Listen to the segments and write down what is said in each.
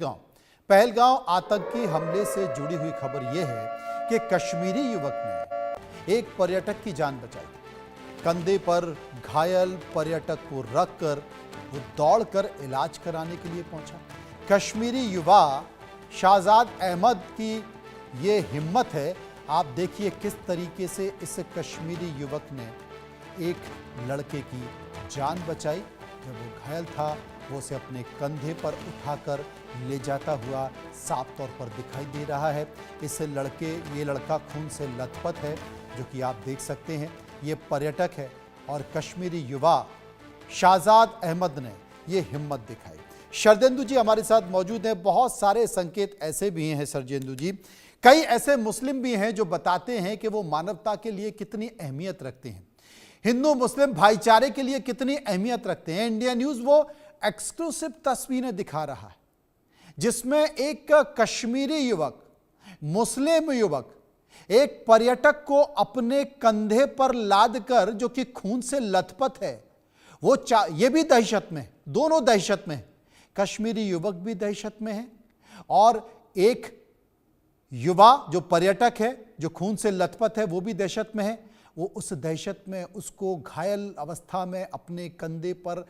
गांव पहलगांव आतंकी हमले से जुड़ी हुई खबर यह है कि कश्मीरी युवक ने एक पर्यटक की जान बचाई। कंधे पर घायल पर्यटक को रखकर वो दौड़कर इलाज कराने के लिए पहुंचा। कश्मीरी युवा शाहजाद अहमद की ये हिम्मत है। आप देखिए किस तरीके से इस कश्मीरी युवक ने एक लड़के की जान बचाई। जब वो घायल था वो उसे अपने कंधे पर उठाकर ले जाता हुआ साफ तौर पर दिखाई दे रहा है। ये लड़का खून से लथपथ है, जो कि आप देख सकते हैं। ये पर्यटक है और कश्मीरी युवा शाहजाद अहमद ने ये हिम्मत दिखाई। शरदेंदु जी हमारे साथ मौजूद हैं। बहुत सारे संकेत ऐसे भी हैं शरदेंदु जी, कई ऐसे मुस्लिम भी हैं जो बताते हैं कि वो मानवता के लिए कितनी अहमियत रखते हैं, हिंदू मुस्लिम भाईचारे के लिए कितनी अहमियत रखते हैं। इंडिया न्यूज वो एक्सक्लूसिव तस्वीरें दिखा रहा है जिसमें एक कश्मीरी युवक, मुस्लिम युवक, एक पर्यटक को अपने कंधे पर लादकर, जो कि खून से लथपथ है, वो ये भी दहशत में, दोनों दहशत में है। कश्मीरी युवक भी दहशत में है और एक युवा जो पर्यटक है, जो खून से लथपथ है, वो भी दहशत में है। वो उस दहशत में उसको घायल अवस्था में अपने कंधे पर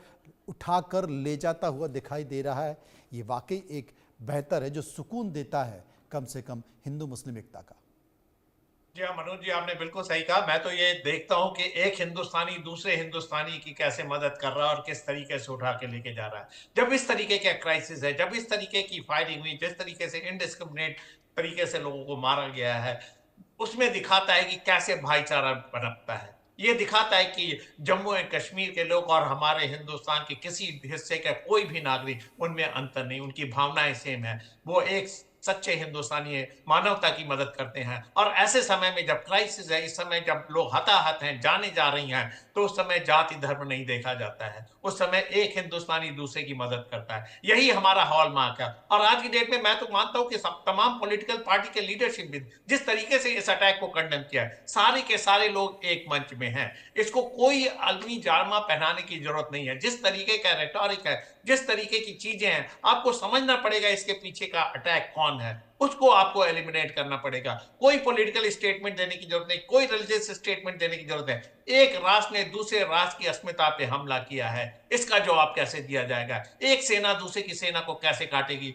उठाकर ले जाता हुआ दिखाई दे रहा है। ये वाकई एक बेहतर है, जो सुकून देता है कम से कम हिंदू मुस्लिम एकता का। जी हाँ मनोज जी, आपने बिल्कुल सही कहा। मैं तो ये देखता हूँ कि एक हिंदुस्तानी दूसरे हिंदुस्तानी की कैसे मदद कर रहा है और किस तरीके से उठा के लेके जा रहा है। जब इस तरीके का क्राइसिस है, जब इस तरीके की फायरिंग हुई, जिस तरीके से इनडिस्क्रिमिनेट तरीके से लोगों को मारा गया है, उसमें दिखाता है कि कैसे भाईचारा पनपता है। ये दिखाता है कि जम्मू एंड कश्मीर के लोग और हमारे हिंदुस्तान के किसी हिस्से का कोई भी नागरिक, उनमें अंतर नहीं, उनकी भावनाएं सेम है। वो एक सच्चे हिंदुस्तानी है, मानवता की मदद करते हैं। और ऐसे समय में जब क्राइसिस है, इस समय जब लोग हताहत हैं, जाने जा रही हैं, तो उस समय जाति धर्म नहीं देखा जाता है। उस समय एक हिंदुस्तानी दूसरे की मदद करता है। यही हमारा हॉलमार्क है। और आज की डेट में मैं तो मानता हूं कि सब तमाम पॉलिटिकल पार्टी के लीडरशिप भी जिस तरीके से इस अटैक को कंडेम किया है, सारे के सारे लोग एक मंच में हैं। इसको कोई अलमी जामा पहनाने की जरूरत नहीं है। जिस तरीके का रेटोरिक है, जिस तरीके की चीजें हैं, आपको समझना पड़ेगा इसके पीछे का अटैक कौन है। उसको आपको एलिमिनेट करना पड़ेगा। कोई पॉलिटिकल स्टेटमेंट देने की जरूरत नहीं, कोई रिलीजियस स्टेटमेंट देने की जरूरत है। एक राष्ट्र ने दूसरे राष्ट्र की अस्मिता पे हमला किया है, इसका जवाब कैसे दिया जाएगा? एक सेना दूसरे की सेना को कैसे काटेगी?